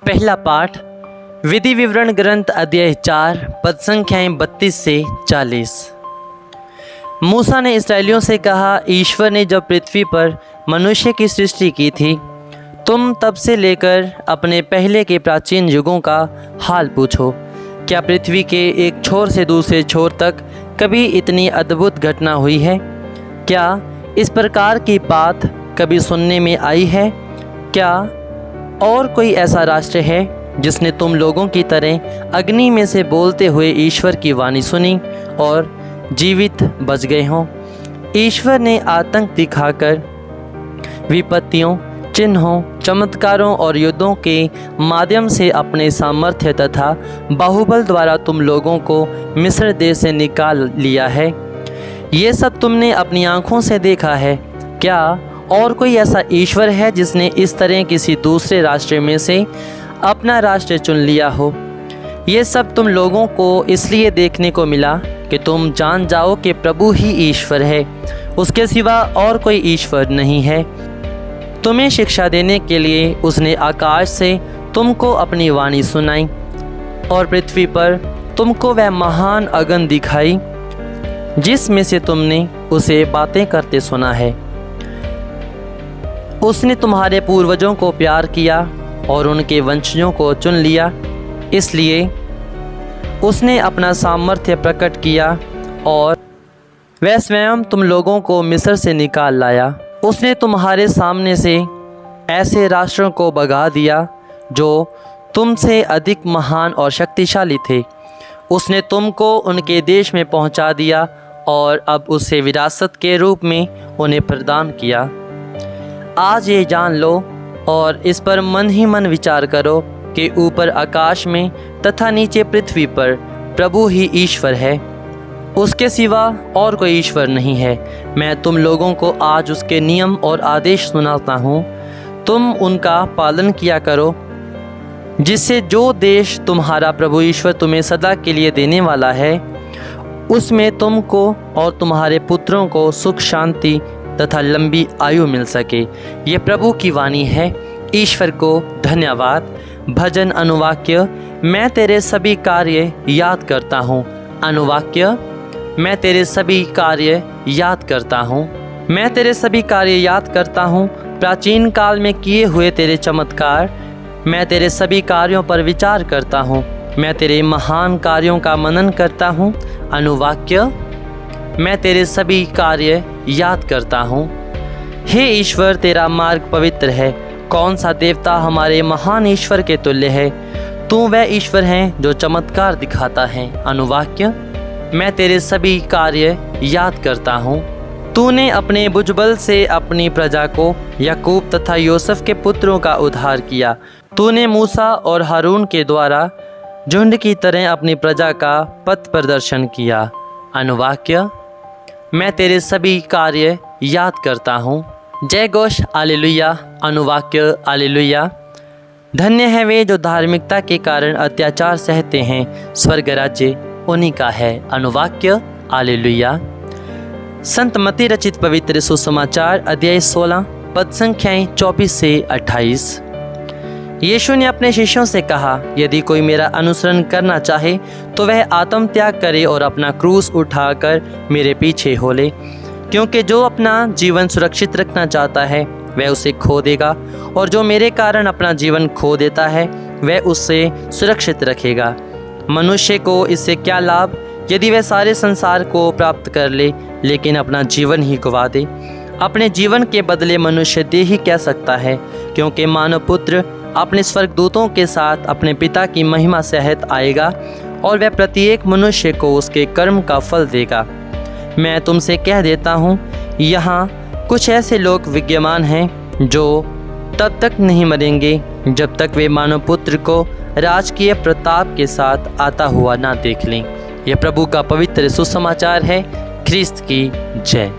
पहला पाठ विधि विवरण ग्रंथ अध्याय 4 पद संख्याएं 32 से 40। मूसा ने इस्राएलियों से कहा, ईश्वर ने जब पृथ्वी पर मनुष्य की सृष्टि की थी, तुम तब से लेकर अपने पहले के प्राचीन युगों का हाल पूछो। क्या पृथ्वी के एक छोर से दूसरे छोर तक कभी इतनी अद्भुत घटना हुई है? क्या इस प्रकार की बात कभी सुनने में आई है? क्या और कोई ऐसा राष्ट्र है जिसने तुम लोगों की तरह अग्नि में से बोलते हुए ईश्वर की वाणी सुनी और जीवित बच गए हों? ईश्वर ने आतंक दिखाकर विपत्तियों, चिन्हों, चमत्कारों और युद्धों के माध्यम से अपने सामर्थ्य तथा बाहुबल द्वारा तुम लोगों को मिस्र देश से निकाल लिया है। ये सब तुमने अपनी आँखों से देखा है। क्या और कोई ऐसा ईश्वर है जिसने इस तरह किसी दूसरे राष्ट्र में से अपना राष्ट्र चुन लिया हो? ये सब तुम लोगों को इसलिए देखने को मिला कि तुम जान जाओ कि प्रभु ही ईश्वर है, उसके सिवा और कोई ईश्वर नहीं है। तुम्हें शिक्षा देने के लिए उसने आकाश से तुमको अपनी वाणी सुनाई और पृथ्वी पर तुमको वह महान अग्नि दिखाई जिसमें से तुमने उसे बातें करते सुना है। उसने तुम्हारे पूर्वजों को प्यार किया और उनके वंशजों को चुन लिया, इसलिए उसने अपना सामर्थ्य प्रकट किया और वह स्वयं तुम लोगों को मिस्र से निकाल लाया। उसने तुम्हारे सामने से ऐसे राष्ट्रों को भगा दिया जो तुमसे अधिक महान और शक्तिशाली थे। उसने तुमको उनके देश में पहुंचा दिया और अब उसे विरासत के रूप में उन्हें प्रदान किया। आज ये जान लो और इस पर मन ही मन विचार करो कि ऊपर आकाश में तथा नीचे पृथ्वी पर प्रभु ही ईश्वर है, उसके सिवा और कोई ईश्वर नहीं है। मैं तुम लोगों को आज उसके नियम और आदेश सुनाता हूँ, तुम उनका पालन किया करो, जिससे जो देश तुम्हारा प्रभु ईश्वर तुम्हें सदा के लिए देने वाला है, उसमें तुमको और तुम्हारे पुत्रों को सुख शांति तथा लंबी आयु मिल सके। ये प्रभु की वाणी है। ईश्वर को धन्यवाद। भजन अनुवाक्य, मैं तेरे सभी कार्य याद करता हूँ। अनुवाक्य, मैं तेरे सभी कार्य याद करता हूँ। मैं तेरे सभी कार्य याद करता हूँ, प्राचीन काल में किए हुए तेरे चमत्कार। मैं तेरे सभी कार्यों पर विचार करता हूँ। मैं तेरे महान कार्यों का मनन करता हूँ। अनुवाक्य, मैं तेरे सभी कार्य याद करता हूँ। हे ईश्वर, तेरा मार्ग पवित्र है। कौन सा देवता हमारे महान ईश्वर के तुल्य है? तू वह ईश्वर है जो चमत्कार दिखाता है। अनुवाक्य, मैं तेरे सभी कार्य याद करता हूँ। तूने अपने भुजबल से अपनी प्रजा को, याकूब तथा यूसुफ के पुत्रों का उद्धार किया। तूने मूसा और हारून के द्वारा झुंड की तरह अपनी प्रजा का पथ प्रदर्शन किया। अनुवाक्य, मैं तेरे सभी कार्य याद करता हूँ। जय घोष हालेलुया। अनुवाक्य, हालेलुया। धन्य है वे जो धार्मिकता के कारण अत्याचार सहते हैं, स्वर्ग राज्य उन्हीं का है। अनुवाक्य, हालेलुया। संत मत्ती रचित पवित्र सुसमाचार अध्याय 16 पद संख्याएं 24 से 28। यीशु ने अपने शिष्यों से कहा, यदि कोई मेरा अनुसरण करना चाहे तो वह आत्म त्याग करे और अपना क्रूस उठाकर मेरे पीछे हो ले। क्योंकि जो अपना जीवन सुरक्षित रखना चाहता है वह उसे खो देगा, और जो मेरे कारण अपना जीवन खो देता है वह उससे सुरक्षित रखेगा। मनुष्य को इससे क्या लाभ यदि वह सारे संसार को प्राप्त कर ले लेकिन अपना जीवन ही गंवा दे? अपने जीवन के बदले मनुष्य दे ही क्या सकता है? क्योंकि मानव पुत्र अपने स्वर्गदूतों के साथ अपने पिता की महिमा सहित आएगा और वह प्रत्येक मनुष्य को उसके कर्म का फल देगा। मैं तुमसे कह देता हूँ, यहाँ कुछ ऐसे लोग विद्यमान हैं जो तब तक नहीं मरेंगे जब तक वे मानव पुत्र को राजकीय प्रताप के साथ आता हुआ ना देख लें। यह प्रभु का पवित्र सुसमाचार है। ख्रिस्त की जय।